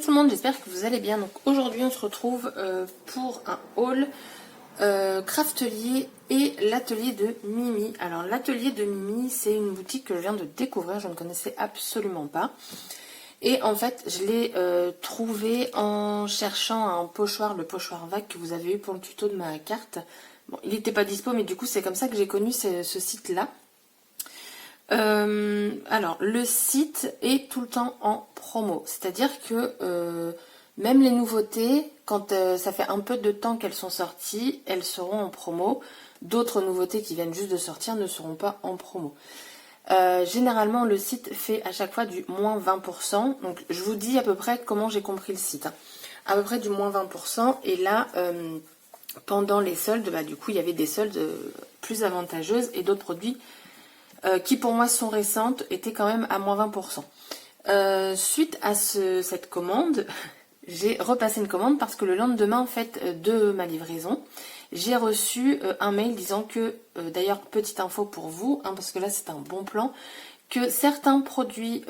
tout le monde, j'espère que vous allez bien. Donc aujourd'hui on se retrouve pour un haul Craftelier et l'atelier de Mimi. Alors l'atelier de Mimi, c'est une boutique que je viens de découvrir, je ne connaissais absolument pas. Et en fait je l'ai trouvé en cherchant un pochoir, le pochoir vague que vous avez eu pour le tuto de ma carte. Bon, il n'était pas dispo, mais du coup c'est comme ça que j'ai connu ce site-là. Alors le site est tout le temps en promo, c'est-à-dire que même les nouveautés, quand ça fait un peu de temps qu'elles sont sorties, elles seront en promo. D'autres nouveautés qui viennent juste de sortir ne seront pas en promo. Généralement le site fait à chaque fois du moins 20%, donc je vous dis à peu près comment j'ai compris le site, hein. À peu près du moins 20%, et là pendant les soldes, bah, du coup il y avait des soldes plus avantageuses et d'autres produits qui pour moi sont récentes, étaient quand même à moins 20%. Suite à cette commande, j'ai repassé une commande parce que le lendemain en fait de ma livraison, j'ai reçu un mail disant que, d'ailleurs petite info pour vous, hein, parce que là c'est un bon plan, que certains produits,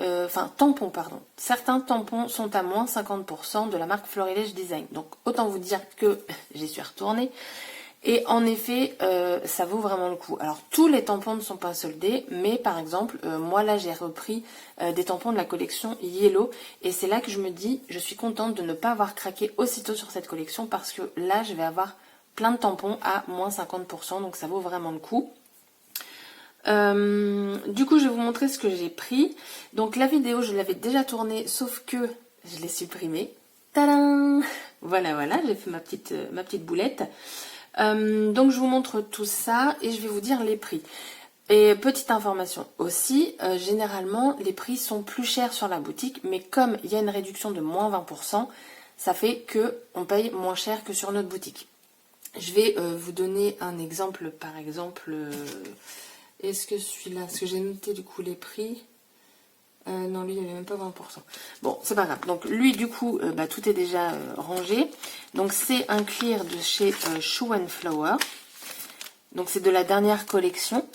tampons pardon, certains tampons sont à moins 50% de la marque Florilège Design. Donc autant vous dire que j'y suis retournée. Et en effet, ça vaut vraiment le coup. Alors, tous les tampons ne sont pas soldés, mais par exemple, moi là, j'ai repris des tampons de la collection Yellow. Et c'est là que je me dis, je suis contente de ne pas avoir craqué aussitôt sur cette collection, parce que là, je vais avoir plein de tampons à moins 50%, donc ça vaut vraiment le coup. Du coup, je vais vous montrer ce que j'ai pris. Donc, la vidéo, je l'avais déjà tournée, sauf que je l'ai supprimée. Tadam! Voilà, j'ai fait ma petite boulette. Donc je vous montre tout ça et je vais vous dire les prix. Et petite information aussi, généralement les prix sont plus chers sur la boutique, mais comme il y a une réduction de moins 20%, ça fait que on paye moins cher que sur notre boutique. Je vais vous donner un exemple, par exemple, est-ce que celui-là, parce que j'ai noté du coup les prix. Non, lui, il n'y avait même pas 20%. Bon, c'est pas grave. Donc, lui, du coup, tout est déjà rangé. Donc, c'est un clear de chez Shoe & Flower. Donc, c'est de la dernière collection.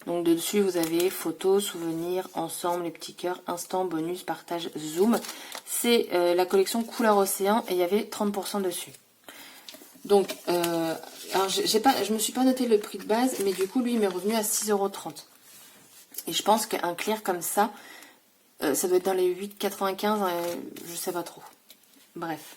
Donc, dessus, vous avez photos, souvenirs, ensemble, les petits cœurs, instant, bonus, partage, zoom. C'est la collection couleur océan et il y avait 30% dessus. Donc, alors, je me suis pas noté le prix de base, mais du coup, lui, il m'est revenu à 6,30 €. Et je pense qu'un clear comme ça, ça doit être dans les 8,95, je sais pas trop. Bref.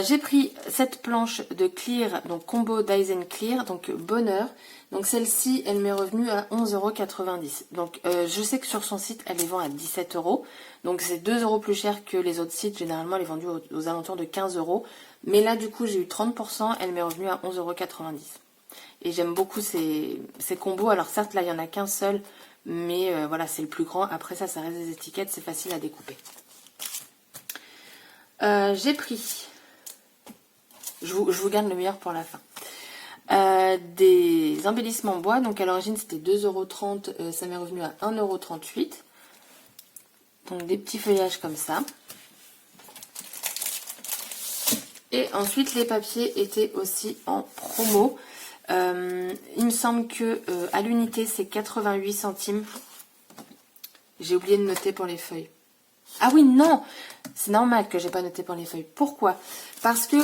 J'ai pris cette planche de clear, donc combo Dyson Clear, donc bonheur. Donc celle-ci, elle m'est revenue à 11,90 €. Donc je sais que sur son site, elle les vend à 17 €. Donc c'est 2 € plus cher que les autres sites. Généralement, elle est vendue aux alentours de 15 €. Mais là, du coup, j'ai eu 30%. Elle m'est revenue à 11,90 €. Et j'aime beaucoup ces combos. Alors certes, là, il n'y en a qu'un seul. Mais voilà, c'est le plus grand. Après ça, ça reste des étiquettes. C'est facile à découper. J'ai pris... Je vous garde le meilleur pour la fin. Des embellissements bois. Donc à l'origine, c'était 2,30 €. Ça m'est revenu à 1,38 €. Donc des petits feuillages comme ça. Et ensuite, les papiers étaient aussi en promo. Il me semble que à l'unité c'est 88 centimes. J'ai oublié de noter pour les feuilles. Ah oui, non, c'est normal que j'ai pas noté pour les feuilles. Pourquoi? Parce que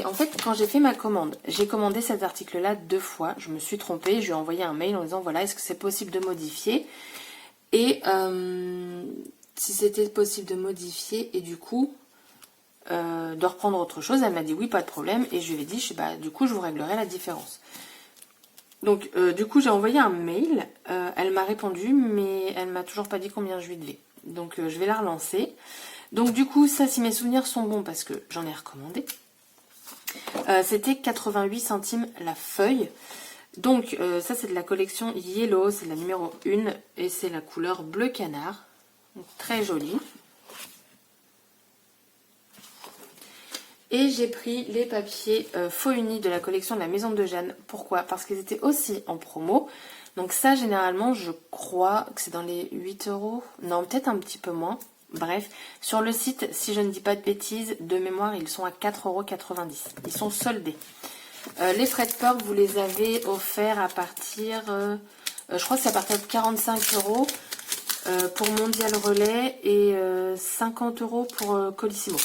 en fait, quand j'ai fait ma commande, j'ai commandé cet article-là 2 fois. Je me suis trompée, je lui ai envoyé un mail en disant voilà, est-ce que c'est possible de modifier? Et si c'était possible de modifier, et du coup de reprendre autre chose, elle m'a dit oui, pas de problème, et je lui ai dit du coup je vous réglerai la différence. Donc du coup j'ai envoyé un mail, elle m'a répondu, mais elle m'a toujours pas dit combien je lui devais. Donc je vais la relancer. Donc du coup ça, si mes souvenirs sont bons, parce que j'en ai recommandé, c'était 88 centimes la feuille. Donc ça c'est de la collection Yellow, c'est la numéro 1 et c'est la couleur bleu canard. Donc, très jolie. Et j'ai pris les papiers faux unis de la collection de la Maison de Jeanne. Pourquoi? Parce qu'ils étaient aussi en promo. Donc ça, généralement, je crois que c'est dans les 8 €. Non, peut-être un petit peu moins. Bref, sur le site, si je ne dis pas de bêtises, de mémoire, ils sont à 4,90 €. Ils sont soldés. Les frais de port, vous les avez offerts à partir... je crois que c'est à partir de 45 €. pour Mondial Relais et 50 € pour Colissimo.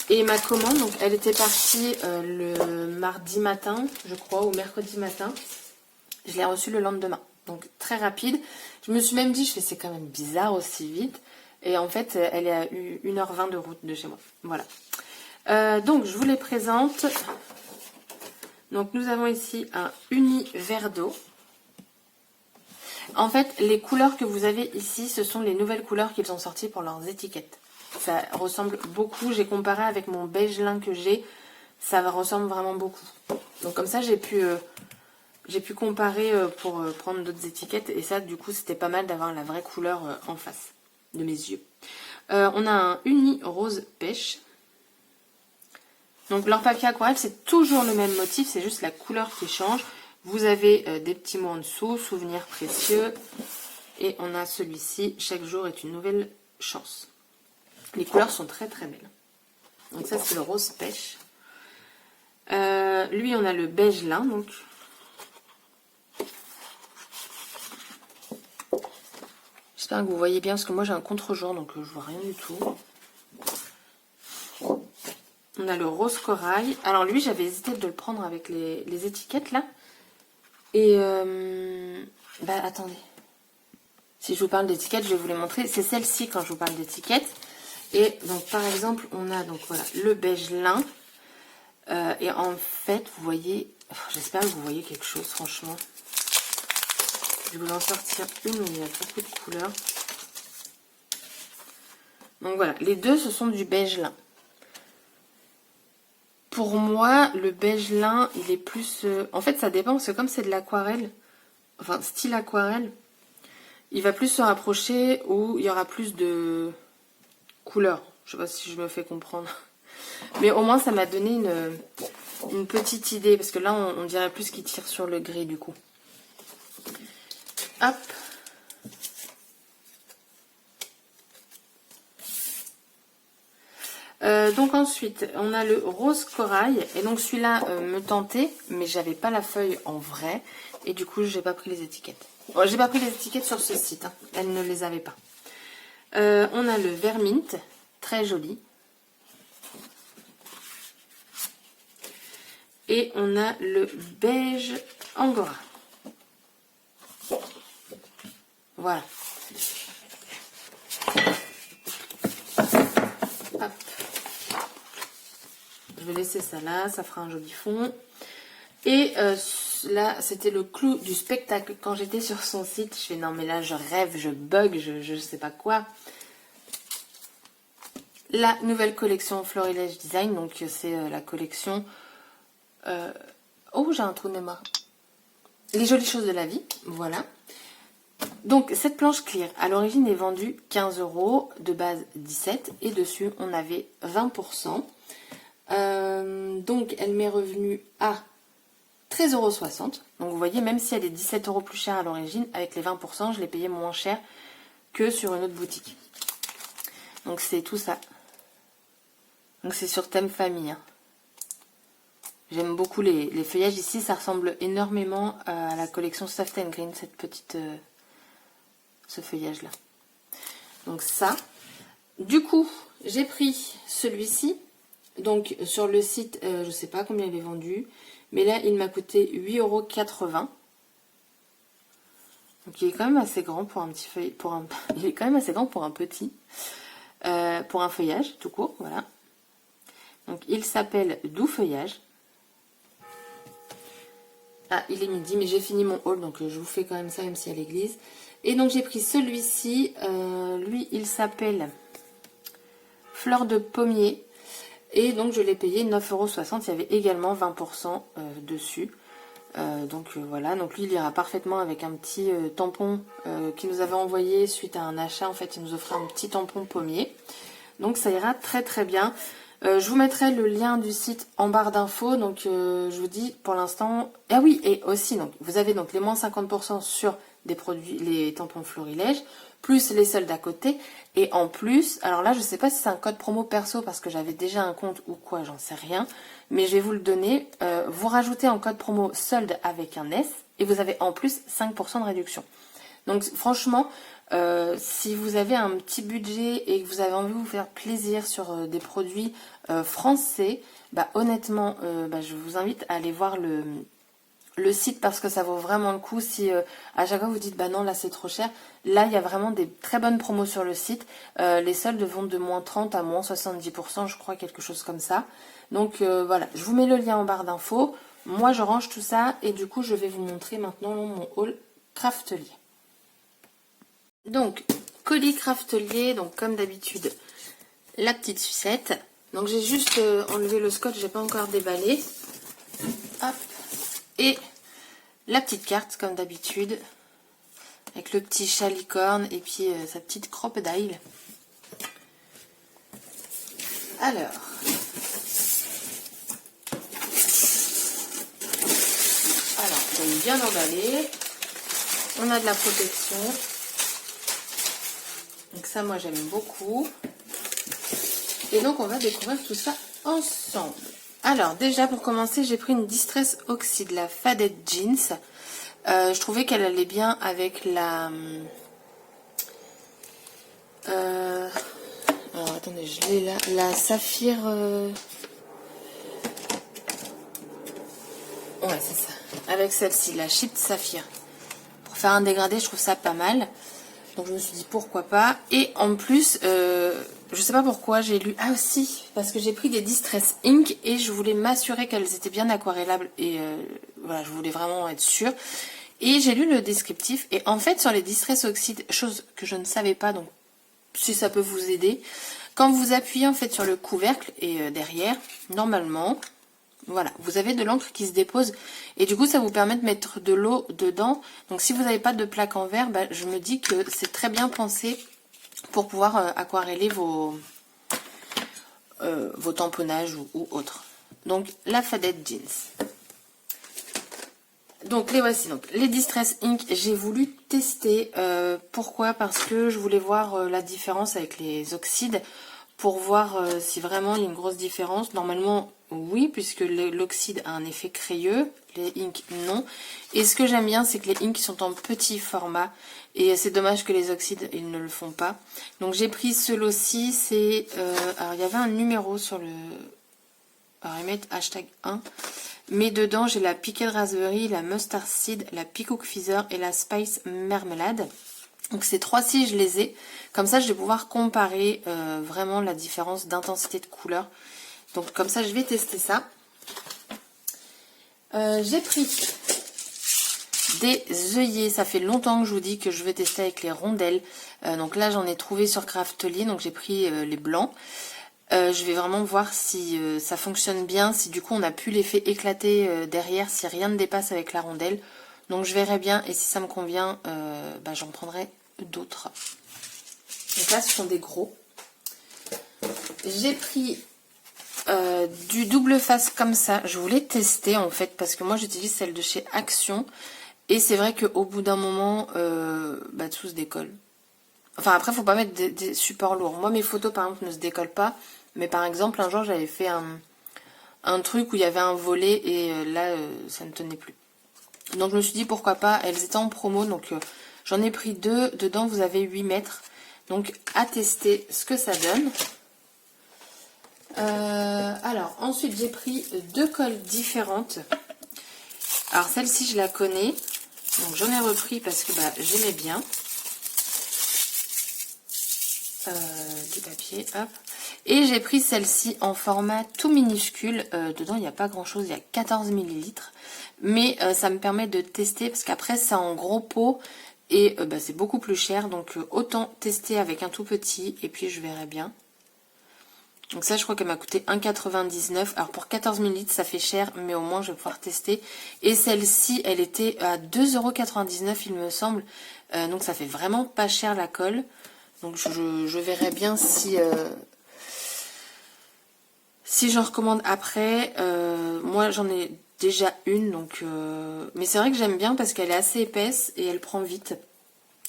Et ma commande, donc elle était partie le mardi matin, je crois, ou mercredi matin. Je l'ai reçue le lendemain, donc très rapide. Je me suis même dit, c'est quand même bizarre aussi vite. Et en fait, elle est à 1h20 de route de chez moi. Voilà. Donc, je vous les présente. Donc, nous avons ici un uni verre d'eau. En fait, les couleurs que vous avez ici, ce sont les nouvelles couleurs qu'ils ont sorties pour leurs étiquettes. Ça ressemble beaucoup. J'ai comparé avec mon beige lin que j'ai. Ça ressemble vraiment beaucoup. Donc, comme ça, j'ai pu comparer pour prendre d'autres étiquettes. Et ça, du coup, c'était pas mal d'avoir la vraie couleur en face de mes yeux. On a un uni rose pêche. Donc, leur papier aquarelle, c'est toujours le même motif. C'est juste la couleur qui change. Vous avez des petits mots en dessous, souvenirs précieux. Et on a celui-ci, chaque jour est une nouvelle chance. Les couleurs sont très très belles. Donc ça, c'est le rose pêche. Lui, on a le beige lin. Donc, j'espère que vous voyez bien, parce que moi j'ai un contre-jour, donc je vois rien du tout. On a le rose corail. Alors lui, j'avais hésité de le prendre avec les étiquettes là. Et attendez. Si je vous parle d'étiquettes, je vais vous les montrer. C'est celle-ci quand je vous parle d'étiquettes. Et donc par exemple, on a donc voilà le beige lin. Et en fait, vous voyez, j'espère que vous voyez quelque chose, franchement. Je vais vous en sortir une où il y a beaucoup de couleurs. Donc voilà, les deux, ce sont du beige lin. Pour moi, le beige lin, il est plus... En fait, ça dépend, parce que comme c'est de l'aquarelle, enfin, style aquarelle, il va plus se rapprocher où il y aura plus de couleurs. Je sais pas si je me fais comprendre. Mais au moins, ça m'a donné une petite idée, parce que là, on dirait plus qu'il tire sur le gris, du coup. Hop. Donc ensuite, on a le rose corail. Et donc celui-là me tentait, mais j'avais pas la feuille en vrai. Et du coup, j'ai pas pris les étiquettes. Bon, j'ai pas pris les étiquettes sur ce site. Hein. Elles ne les avaient pas. On a le vert mint, très joli. Et on a le beige angora. Voilà. Hop. Je vais laisser ça là, ça fera un joli fond. Et là, c'était le clou du spectacle. Quand j'étais sur son site, je fais non mais là je rêve, je bug, je sais pas quoi. La nouvelle collection Florilège Design, donc c'est la collection... Oh, j'ai un trou de mémoire. Les jolies choses de la vie, voilà. Donc cette planche clear, à l'origine est vendue 15 €, de base 17, et dessus on avait 20%. Donc elle m'est revenue à 13,60 €. Donc vous voyez, même si elle est 17 € plus chère à l'origine, avec les 20%, je l'ai payé moins cher que sur une autre boutique. Donc c'est tout ça. Donc c'est sur thème famille. Hein. J'aime beaucoup les feuillages ici, ça ressemble énormément à la collection Soft and Green, cette petite, ce feuillage là. Donc ça. Du coup, j'ai pris celui-ci. Donc sur le site, je ne sais pas combien il est vendu, mais là il m'a coûté 8,80 €. Donc il est quand même assez grand pour un petit feuillage, il est quand même assez grand pour un petit, pour un feuillage tout court, voilà. Donc il s'appelle Doux Feuillage. Ah, il est midi, mais j'ai fini mon haul, donc je vous fais quand même ça, même si à l'église. Et donc j'ai pris celui-ci, lui il s'appelle Fleur de Pommier. Et donc je l'ai payé 9,60 €, il y avait également 20% dessus. Donc voilà, donc lui il ira parfaitement avec un petit tampon qu'il nous avait envoyé suite à un achat. En fait, il nous offrait un petit tampon pommier. Donc ça ira très très bien. Je vous mettrai le lien du site en barre d'infos. Donc je vous dis pour l'instant... Ah oui, et aussi, donc, vous avez donc les moins 50% sur des produits, les tampons Florilège, plus les soldes à côté. Et en plus, alors là je ne sais pas si c'est un code promo perso parce que j'avais déjà un compte ou quoi, j'en sais rien. Mais je vais vous le donner. Vous rajoutez en code promo solde avec un S et vous avez en plus 5% de réduction. Donc franchement, si vous avez un petit budget et que vous avez envie de vous faire plaisir sur des produits français, bah honnêtement, je vous invite à aller voir le site parce que ça vaut vraiment le coup. Si à chaque fois vous dites bah non là c'est trop cher, là il y a vraiment des très bonnes promos sur le site. Les soldes vont de moins 30 à moins 70%, je crois, quelque chose comme ça. Donc voilà, je vous mets le lien en barre d'infos. Moi je range tout ça et du coup je vais vous montrer maintenant mon haul Craftelier. Donc colis Craftelier, donc comme d'habitude la petite sucette. Donc j'ai juste enlevé le scotch, j'ai pas encore déballé. Hop. Et la petite carte comme d'habitude avec le petit chat licorne et puis sa petite crocodile. Alors donc bien emballé, on a de la protection, donc ça moi j'aime beaucoup, et donc on va découvrir tout ça ensemble. Alors déjà pour commencer j'ai pris une Distress Oxy de la Faded Jeans. Je trouvais qu'elle allait bien avec la alors attendez, je l'ai là, la saphir ouais c'est ça, avec celle-ci, la Chipped Saphir. Pour faire un dégradé je trouve ça pas mal, donc je me suis dit pourquoi pas. Et en plus je sais pas pourquoi j'ai lu, ah aussi parce que j'ai pris des Distress Ink et je voulais m'assurer qu'elles étaient bien aquarellables et voilà, je voulais vraiment être sûre. Et j'ai lu le descriptif et en fait sur les Distress Oxide, chose que je ne savais pas, donc si ça peut vous aider, quand vous appuyez en fait sur le couvercle et derrière, normalement, voilà, vous avez de l'encre qui se dépose et du coup ça vous permet de mettre de l'eau dedans. Donc si vous n'avez pas de plaque en verre, je me dis que c'est très bien pensé pour pouvoir aquareller vos tamponnages ou autres. Donc la Faded Jeans. Donc les voici, donc les Distress Ink, j'ai voulu tester. Pourquoi? Parce que je voulais voir la différence avec les oxydes pour voir si vraiment il y a une grosse différence. Normalement oui, puisque l'oxyde a un effet crayeux, les inks non. Et ce que j'aime bien, c'est que les inks sont en petit format et c'est dommage que les oxydes ils ne le font pas. Donc j'ai pris celui-ci, c'est alors il y avait un numéro sur le, alors ils mettent hashtag 1. Mais dedans, j'ai la Piquet de Raspberry, la Mustard Seed, la Peacock Feather et la Spice Marmelade. Donc ces trois-ci, je les ai. Comme ça, je vais pouvoir comparer vraiment la différence d'intensité de couleur. Donc comme ça, je vais tester ça. J'ai pris des œillets. Ça fait longtemps que je vous dis que je vais tester avec les rondelles. Donc là, j'en ai trouvé sur Craftelier. Donc j'ai pris les blancs. Je vais vraiment voir si ça fonctionne bien, si du coup on a pu l'effet éclater derrière, si rien ne dépasse avec la rondelle. Donc je verrai bien et si ça me convient, j'en prendrai d'autres. Donc là ce sont des gros. J'ai pris du double face comme ça. Je voulais tester en fait parce que moi j'utilise celle de chez Action. Et c'est vrai qu'au bout d'un moment, tout se décolle. Enfin après faut pas mettre des supports lourds. Moi mes photos par exemple ne se décollent pas. Mais par exemple, un jour, j'avais fait un truc où il y avait un volet et là, ça ne tenait plus. Donc, je me suis dit, pourquoi pas. Elles étaient en promo, donc j'en ai pris 2. Dedans, vous avez 8 mètres. Donc, à tester ce que ça donne. Alors, ensuite, j'ai pris 2 colles différentes. Alors, celle-ci, je la connais. Donc, j'en ai repris parce que j'aimais bien. Du papier, hop. Et j'ai pris celle-ci en format tout minuscule. Dedans, il n'y a pas grand-chose, il y a 14 ml. Mais ça me permet de tester parce qu'après, c'est en gros pot et c'est beaucoup plus cher. Donc, autant tester avec un tout petit et puis je verrai bien. Donc ça, je crois qu'elle m'a coûté 1,99 €. Alors, pour 14 ml, ça fait cher, mais au moins, je vais pouvoir tester. Et celle-ci, elle était à 2,99 €, il me semble. Donc, ça fait vraiment pas cher la colle. Donc, je verrai bien si j'en recommande après. Moi, j'en ai déjà une. Donc, mais c'est vrai que j'aime bien parce qu'elle est assez épaisse et elle prend vite.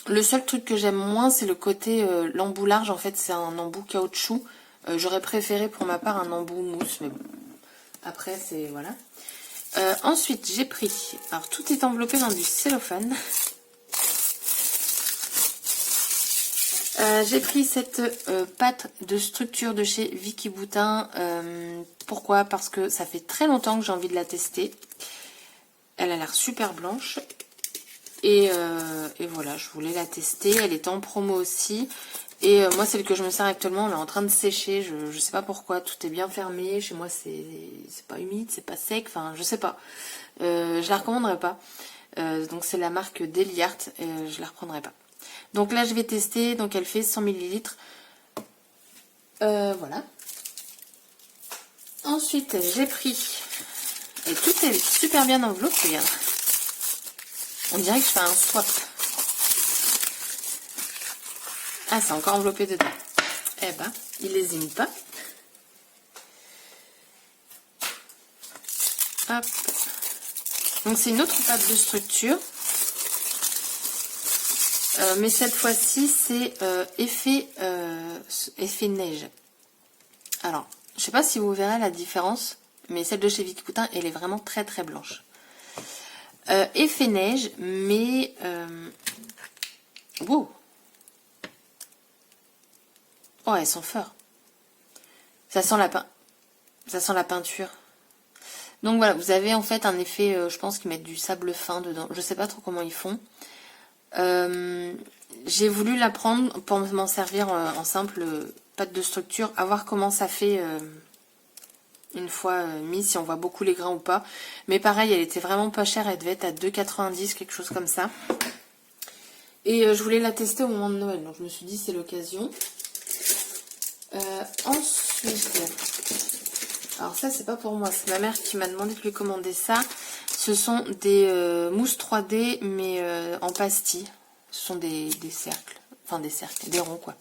Le seul truc que j'aime moins, c'est le côté l'embout large. En fait, c'est un embout caoutchouc. J'aurais préféré pour ma part un embout mousse. Mais bon, après, c'est... Voilà. Ensuite, j'ai pris... Alors, tout est enveloppé dans du cellophane. J'ai pris cette pâte de structure de chez Vicky Boutin. Pourquoi? Parce que ça fait très longtemps que j'ai envie de la tester. Elle a l'air super blanche. Et voilà, je voulais la tester. Elle est en promo aussi. Et moi, celle que je me sers actuellement, elle est en train de sécher. Je sais pas pourquoi. Tout est bien fermé. Chez moi, c'est pas humide, c'est pas sec. Enfin, je sais pas. Je la recommanderais pas. Donc, c'est la marque Deliart. Je la reprendrai pas. Donc là, je vais tester. Donc, elle fait 100 ml. Voilà. Ensuite, j'ai pris... Et tout est super bien enveloppé. Regarde. On dirait que je fais un swap. Ah, c'est encore enveloppé dedans. Eh ben, il lésine pas. Hop. Donc, c'est une autre pâte de structure. Mais cette fois-ci, c'est effet neige. Alors, je sais pas si vous verrez la différence, mais celle de chez Vicky Boutin, elle est vraiment très très blanche. Effet neige, mais... wow. Oh, elles sont fortes. Ça sent la peinture. Donc voilà, vous avez en fait un effet, je pense qu'ils mettent du sable fin dedans. Je sais pas trop comment ils font. J'ai voulu la prendre pour m'en servir en simple pâte de structure, à voir comment ça fait une fois mise, si on voit beaucoup les grains ou pas. Mais pareil, elle était vraiment pas chère, elle devait être à 2,90, quelque chose comme ça. Et je voulais la tester au moment de Noël, donc je me suis dit c'est l'occasion. Ensuite, alors ça c'est pas pour moi, c'est ma mère qui m'a demandé de lui commander ça. Ce sont des mousses 3D mais en pastille. Ce sont des cercles, enfin des cercles, des ronds quoi.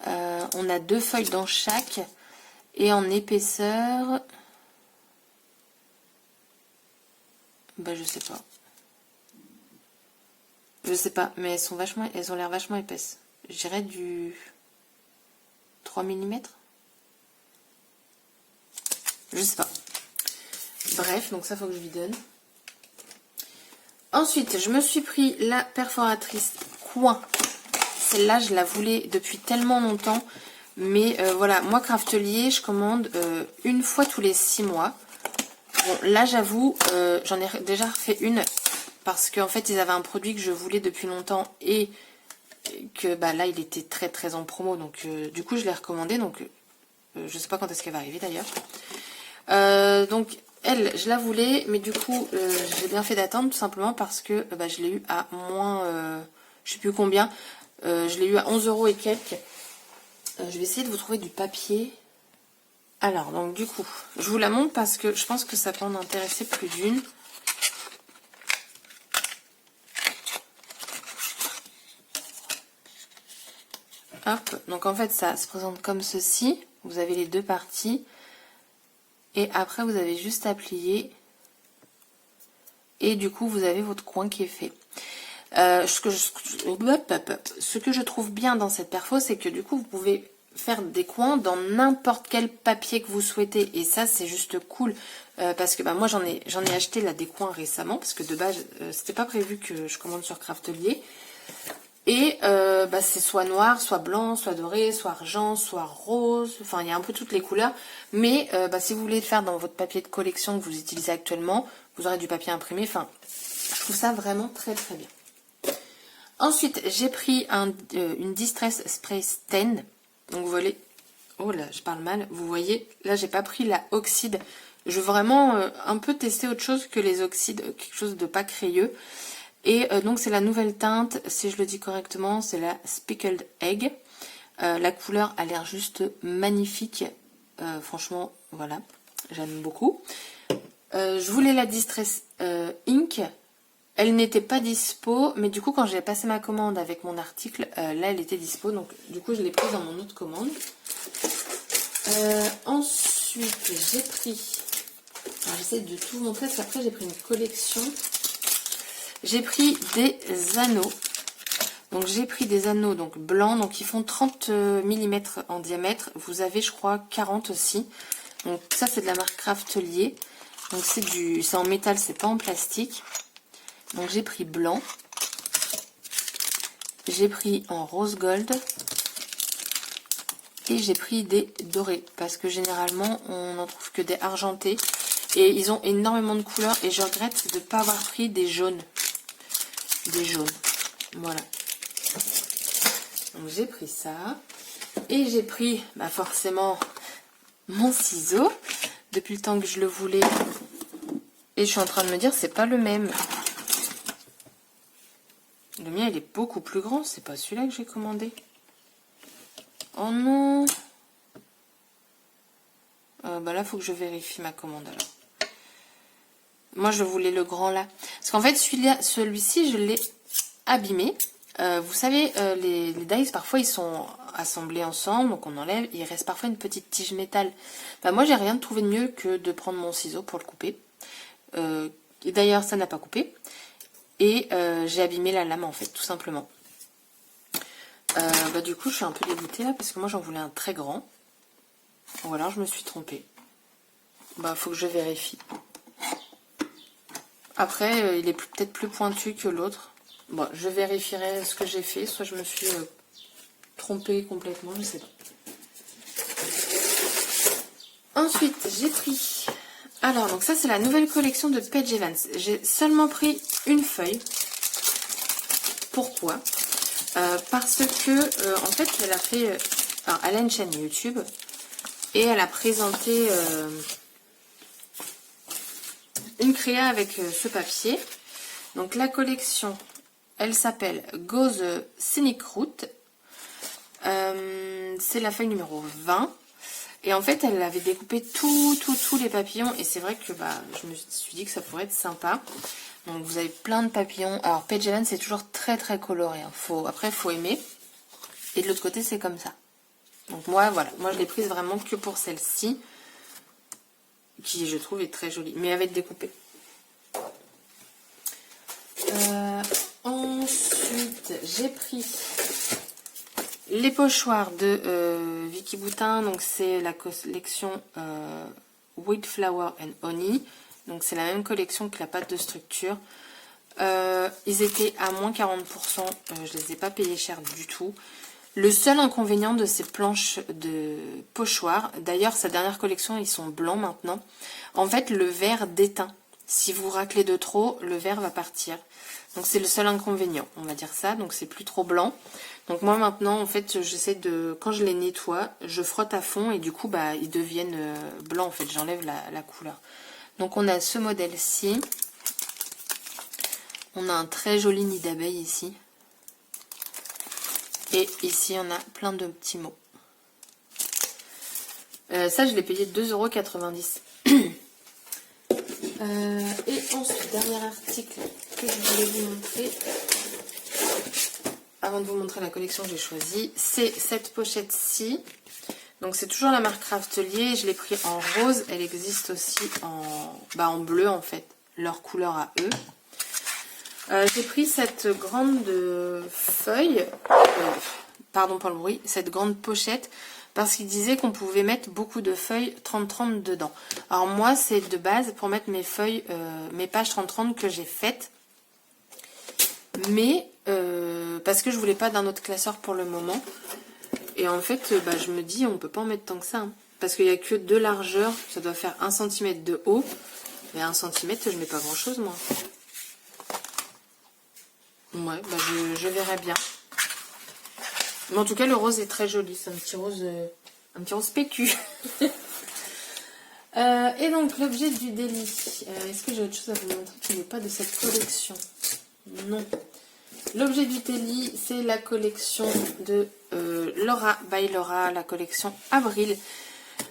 On a 2 feuilles dans chaque et en épaisseur, bah je sais pas, mais elles ont l'air vachement épaisses. Je dirais du 3 mm. Je sais pas. Bref, donc ça faut que je lui donne. Ensuite, je me suis pris la perforatrice coin. Celle-là, je la voulais depuis tellement longtemps. Mais voilà, moi, Craftelier, je commande une fois tous les 6 mois. Bon, là, j'avoue, j'en ai déjà refait une. Parce qu'en fait, ils avaient un produit que je voulais depuis longtemps. Et que bah, là, il était très très en promo. Donc, du coup, je l'ai recommandé. Donc, je sais pas quand est-ce qu'elle va arriver d'ailleurs. Donc, elle, je la voulais. Mais du coup, j'ai bien fait d'attendre tout simplement parce que bah, je l'ai eu à moins... je sais plus combien. Je l'ai eu à 11 € et quelques. Je vais essayer de vous trouver du papier. Alors, donc du coup, je vous la montre parce que je pense que ça peut en intéresser plus d'une. Hop, donc en fait, ça se présente comme ceci. Vous avez les deux parties. Et après, vous avez juste à plier. Et du coup, vous avez votre coin qui est fait. Ce que je trouve bien dans cette perfo, c'est que du coup, vous pouvez faire des coins dans n'importe quel papier que vous souhaitez. Et ça, c'est juste cool. Parce que bah, moi, j'en ai acheté là des coins récemment. Parce que de base, c'était pas prévu que je commande sur Craftelier. Et bah, c'est soit noir, soit blanc, soit doré, soit argent, soit rose. Enfin, il y a un peu toutes les couleurs. Mais bah, si vous voulez le faire dans votre papier de collection que vous utilisez actuellement, vous aurez du papier imprimé. Enfin, je trouve ça vraiment très très bien. Ensuite, j'ai pris une Distress Spray Stain. Donc vous voyez, oh là, je parle mal. Vous voyez, là, j'ai pas pris la oxyde. Je veux vraiment un peu tester autre chose que les oxydes, quelque chose de pas crayeux. Et donc c'est la nouvelle teinte, si je le dis correctement, c'est la Speckled Egg. La couleur a l'air juste magnifique. Franchement, voilà, j'aime beaucoup. Je voulais la Distress Ink. Elle n'était pas dispo, mais du coup quand j'ai passé ma commande avec mon article, là elle était dispo. Donc du coup je l'ai prise dans mon autre commande. Ensuite j'ai pris... J'essaie de tout montrer parce qu'après j'ai pris une collection... J'ai pris des anneaux. Donc j'ai pris des anneaux donc blancs, donc ils font 30 mm en diamètre. Vous avez je crois 40 aussi. Donc ça c'est de la marque Craftelier. Donc c'est en métal, c'est pas en plastique. Donc j'ai pris blanc. j'ai pris en rose gold et j'ai pris des dorés parce que généralement on n'en trouve que des argentés et ils ont énormément de couleurs et je regrette de ne pas avoir pris des jaunes. Des jaunes, voilà. Donc j'ai pris ça et j'ai pris forcément mon ciseau depuis le temps que je le voulais et je suis en train de me dire c'est pas le même. Le mien il est beaucoup plus grand, c'est pas celui-là que j'ai commandé. Oh non. Là faut que je vérifie ma commande alors. Moi je voulais le grand là. Parce qu'en fait celui-ci je l'ai abîmé. Vous savez les dies parfois ils sont assemblés ensemble, donc on enlève, il reste parfois une petite tige métal. Moi j'ai rien trouvé de mieux que de prendre mon ciseau pour le couper. Et d'ailleurs ça n'a pas coupé. Et j'ai abîmé la lame en fait, tout simplement. Du coup je suis un peu dégoûtée là parce que moi j'en voulais un très grand. Ou alors je me suis trompée. Faut que je vérifie. Après il est peut-être plus pointu que l'autre. Bon, je vérifierai ce que j'ai fait, soit je me suis trompée complètement, je sais pas. Ensuite, j'ai pris... Alors, donc ça c'est la nouvelle collection de Paige Evans. J'ai seulement pris une feuille. Pourquoi? Parce que, en fait, elle a fait... elle a une chaîne YouTube et elle a présenté une créa avec ce papier. Donc la collection... Elle s'appelle Go the Scenic Route. C'est la feuille numéro 20. Et en fait, elle avait découpé tous les papillons. Et c'est vrai que je me suis dit que ça pourrait être sympa. Donc vous avez plein de papillons. Alors Paige Evans, c'est toujours très coloré. Après, il faut aimer. Et de l'autre côté, c'est comme ça. Donc moi, voilà. Moi, je l'ai prise vraiment que pour celle-ci. Qui, je trouve, est très jolie. Mais elle va être découpée. Ensuite, j'ai pris les pochoirs de Vicky Boutin. Donc, c'est la collection Wheat Flour and Honey. Donc, c'est la même collection que la pâte de structure. Ils étaient à moins 40%. Je les ai pas payés cher du tout. Le seul inconvénient de ces planches de pochoirs, d'ailleurs, sa dernière collection, ils sont blancs maintenant. En fait, le verre déteint. Si vous raclez de trop, le verre va partir. Donc c'est le seul inconvénient, on va dire ça. Donc c'est plus trop blanc. Donc moi maintenant, en fait, j'essaie de... Quand je les nettoie, je frotte à fond et du coup, ils deviennent blancs. En fait, j'enlève la couleur. Donc on a ce modèle-ci. On a un très joli nid d'abeille ici. Et ici, on a plein de petits mots. Ça, je l'ai payé 2,90 €. Et ensuite, dernier article que je voulais vous montrer, avant de vous montrer la collection que j'ai choisie, c'est cette pochette-ci. Donc c'est toujours la marque Craftelier, je l'ai pris en rose, elle existe aussi en bleu en fait, leur couleur à eux. J'ai pris cette grande feuille, pardon pour le bruit, cette grande pochette, parce qu'il disait qu'on pouvait mettre beaucoup de feuilles 30-30 dedans. Alors moi, c'est de base pour mettre mes feuilles, mes pages 30-30 que j'ai faites. Mais, parce que je voulais pas d'un autre classeur pour le moment. Et en fait, je me dis, on peut pas en mettre tant que ça. Hein, parce qu'il n'y a que de largeur, ça doit faire 1 cm de haut. Mais 1 cm, je mets pas grand chose, moi. Ouais, je verrai bien. Mais en tout cas, le rose est très joli. C'est un petit rose PQ. Et donc, l'objet du délit. Est-ce que j'ai autre chose à vous montrer qui n'est pas de cette collection? Non. L'objet du délit, c'est la collection de Laura by Laura, la collection Avril.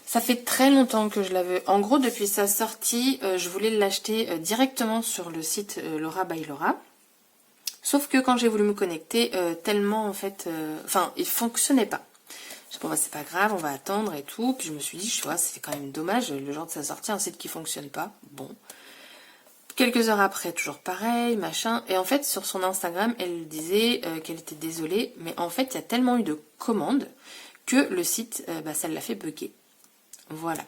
Ça fait très longtemps que je la veux. En gros, depuis sa sortie, je voulais l'acheter directement sur le site Laura by Laura. Sauf que quand j'ai voulu me connecter, tellement en fait... il fonctionnait pas. Je dis, bon, c'est pas grave, on va attendre et tout. Puis je me suis dit, c'est quand même dommage, le jour de sa sortie, un site qui fonctionne pas. Bon. Quelques heures après, toujours pareil, machin. Et en fait, sur son Instagram, elle disait qu'elle était désolée. Mais en fait, il y a tellement eu de commandes que le site, ça l'a fait bugger. Voilà.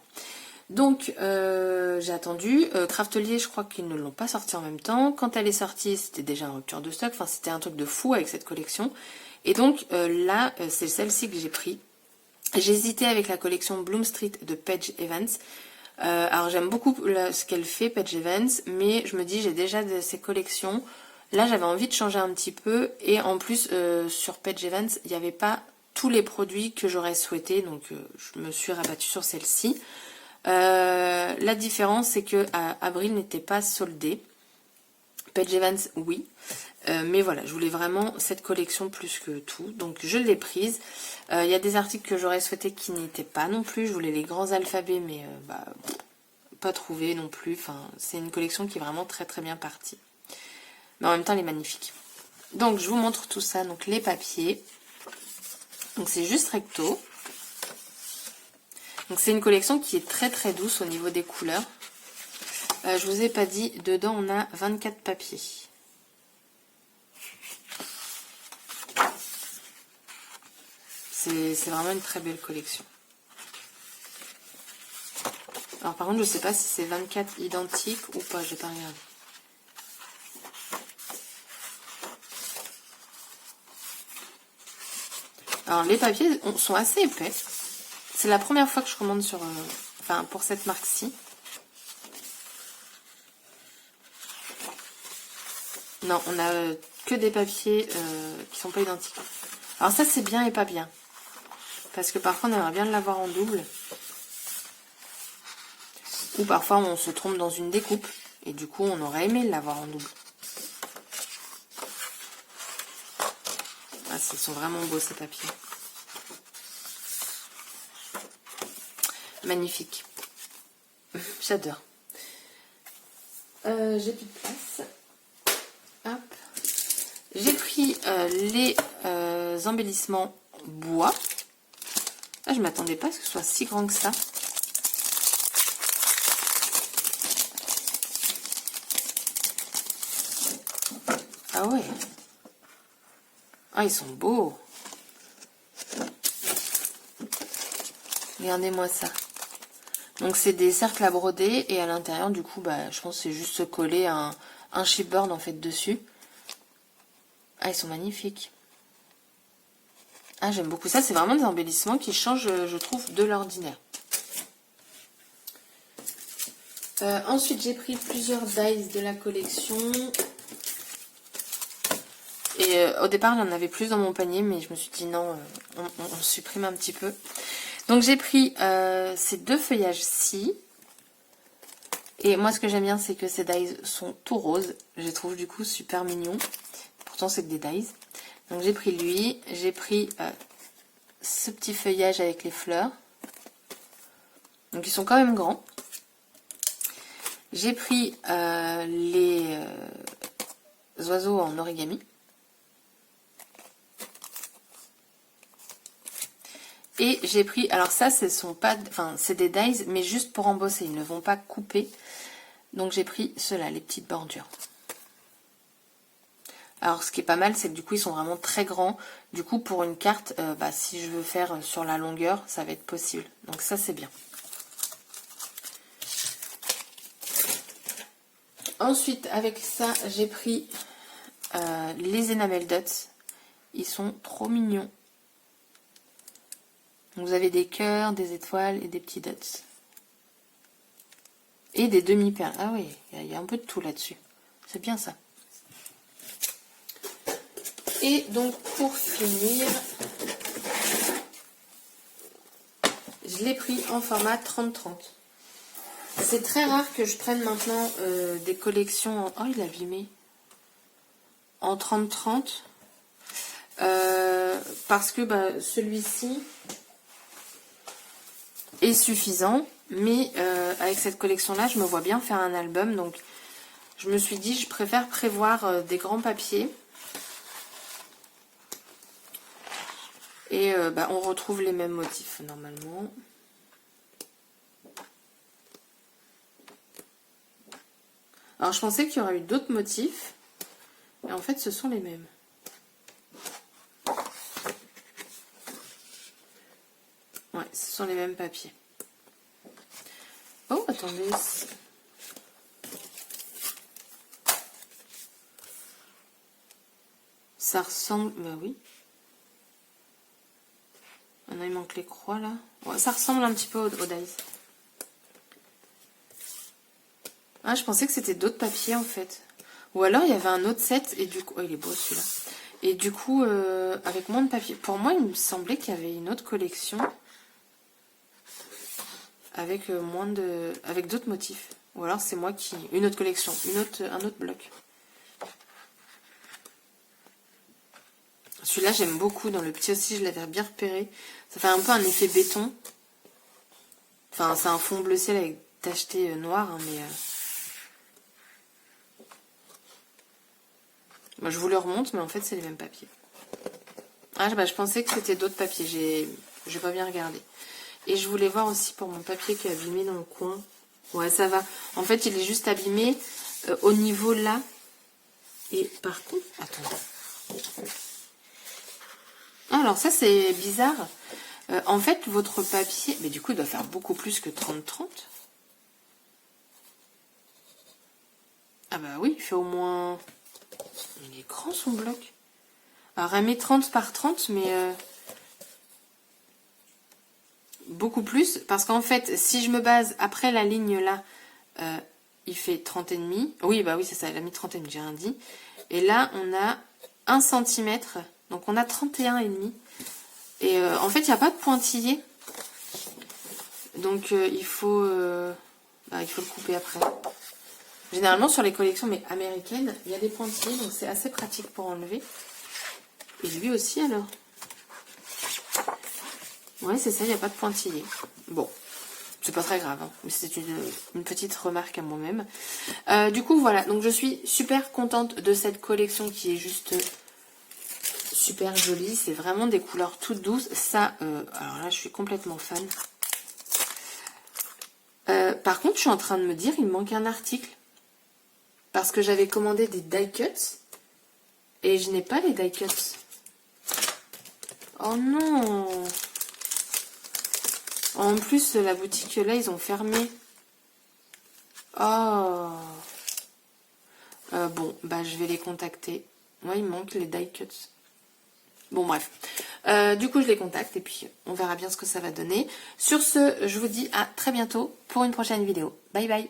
Donc j'ai attendu. Craftelier, je crois qu'ils ne l'ont pas sorti en même temps. Quand elle est sortie, c'était déjà en rupture de stock. Enfin, c'était un truc de fou avec cette collection. Et donc là, c'est celle-ci que j'ai pris. J'ai hésité avec la collection Bloom Street de Paige Evans. Alors j'aime beaucoup ce qu'elle fait, Paige Evans, mais je me dis j'ai déjà de ces collections. Là, j'avais envie de changer un petit peu. Et en plus, sur Paige Evans, il n'y avait pas tous les produits que j'aurais souhaité. Donc je me suis rabattue sur celle-ci. La différence, c'est que Avril n'était pas soldé. Paige Evans, oui. Mais voilà, je voulais vraiment cette collection plus que tout. Donc je l'ai prise. Il y a des articles que j'aurais souhaité qui n'étaient pas non plus. Je voulais les grands alphabets, mais pas trouvé non plus. Enfin, c'est une collection qui est vraiment très très bien partie. Mais en même temps, elle est magnifique. Donc je vous montre tout ça. Donc les papiers. Donc c'est juste recto. Donc c'est une collection qui est très très douce au niveau des couleurs. Je vous ai pas dit, dedans on a 24 papiers. C'est vraiment une très belle collection. Alors par contre je sais pas si c'est 24 identiques ou pas, j'ai pas regardé. Alors les papiers sont assez épais. C'est la première fois que je commande sur, enfin pour cette marque-ci. Non, on a que des papiers qui sont pas identiques. Alors ça c'est bien et pas bien. Parce que parfois on aimerait bien l'avoir en double. Ou parfois on se trompe dans une découpe. Et du coup on aurait aimé l'avoir en double. Ah, ils sont vraiment beaux ces papiers. Magnifique. J'adore. J'ai plus de place. Hop. J'ai pris les embellissements bois. Là, je m'attendais pas à ce que ce soit si grand que ça. Ah ouais. Ah, ils sont beaux. Regardez-moi ça. Donc c'est des cercles à broder et à l'intérieur du coup je pense que c'est juste se coller un chipboard en fait dessus. Ah, ils sont magnifiques. Ah, j'aime beaucoup ça, c'est vraiment des embellissements qui changent, je trouve, de l'ordinaire. Ensuite j'ai pris plusieurs dies de la collection. Et au départ il y en avait plus dans mon panier, mais je me suis dit non, on supprime un petit peu. Donc j'ai pris ces deux feuillages-ci. Et moi ce que j'aime bien c'est que ces dies sont tout roses. Je les trouve du coup super mignons. Pourtant c'est que des dies. Donc j'ai pris lui, j'ai pris ce petit feuillage avec les fleurs. Donc ils sont quand même grands. J'ai pris les oiseaux en origami. Et j'ai pris, alors ça, ce sont pas, enfin, c'est des dies, mais juste pour embosser, ils ne vont pas couper. Donc j'ai pris ceux-là, les petites bordures. Alors ce qui est pas mal, c'est que du coup, ils sont vraiment très grands. Du coup, pour une carte, si je veux faire sur la longueur, ça va être possible. Donc ça, c'est bien. Ensuite, avec ça, j'ai pris les Enamel Dots. Ils sont trop mignons. Vous avez des cœurs, des étoiles et des petits dots. Et des demi-perles. Ah oui, il y a un peu de tout là-dessus. C'est bien ça. Et donc pour finir, je l'ai pris en format 30-30. C'est très rare que je prenne maintenant des collections en... Oh, il a abîmé. En 30-30. Parce que celui-ci est suffisant. Mais avec cette collection-là, je me vois bien faire un album. Donc je me suis dit, je préfère prévoir des grands papiers. Et on retrouve les mêmes motifs normalement. Alors je pensais qu'il y aurait eu d'autres motifs. Et en fait ce sont les mêmes. Ouais, ce sont les mêmes papiers. Oh, attendez. Ça ressemble... Bah oui. Maintenant, il manque les croix, là. Ouais, ça ressemble un petit peu au Dies. Ah, je pensais que c'était d'autres papiers, en fait. Ou alors, il y avait un autre set, et du coup... Oh, il est beau, celui-là. Et du coup, avec moins de papier. Pour moi, il me semblait qu'il y avait une autre collection. Avec moins de... Avec d'autres motifs. Ou alors, c'est moi qui... Une autre collection. Un autre bloc. Celui-là, j'aime beaucoup. Dans le petit aussi, je l'avais bien repéré. Ça fait un peu un effet béton. Enfin, c'est un fond bleu ciel avec tacheté noir, hein, mais... Moi, je vous le remonte, mais en fait, c'est les mêmes papiers. Ah, bah, je pensais que c'était d'autres papiers. J'ai pas bien regardé. Et je voulais voir aussi pour mon papier qui est abîmé dans le coin. Ouais, ça va. En fait, il est juste abîmé au niveau là. Et par contre... Attendez. Alors ça c'est bizarre. En fait votre papier, mais du coup il doit faire beaucoup plus que 30-30. Ah bah oui, il fait au moins... Il est grand son bloc. Alors elle met 30 par 30 mais beaucoup plus. Parce qu'en fait si je me base après la ligne là, il fait 30 et demi. Oui bah oui c'est ça, elle a mis 30 et demi, j'ai rien dit. Et là on a 1 cm, donc on a 31 et demi. Et en fait, il n'y a pas de pointillé. Donc, il faut le couper après. Généralement, sur les collections mais américaines, il y a des pointillés. Donc, c'est assez pratique pour enlever. Et lui aussi, alors. Ouais, c'est ça, il n'y a pas de pointillé. Bon, c'est pas très grave. Hein, mais c'est une petite remarque à moi-même. Du coup, voilà. Donc, je suis super contente de cette collection qui est juste... super jolie, c'est vraiment des couleurs toutes douces. Ça, alors là, je suis complètement fan. Par contre, je suis en train de me dire, il me manque un article. Parce que j'avais commandé des die cuts. Et je n'ai pas les die cuts. Oh non! En plus, la boutique là, ils ont fermé. Oh! Bon, bah je vais les contacter. Moi, il me manque les die cuts. Bon bref, du coup je les contacte et puis on verra bien ce que ça va donner. Sur ce, je vous dis à très bientôt pour une prochaine vidéo. Bye bye.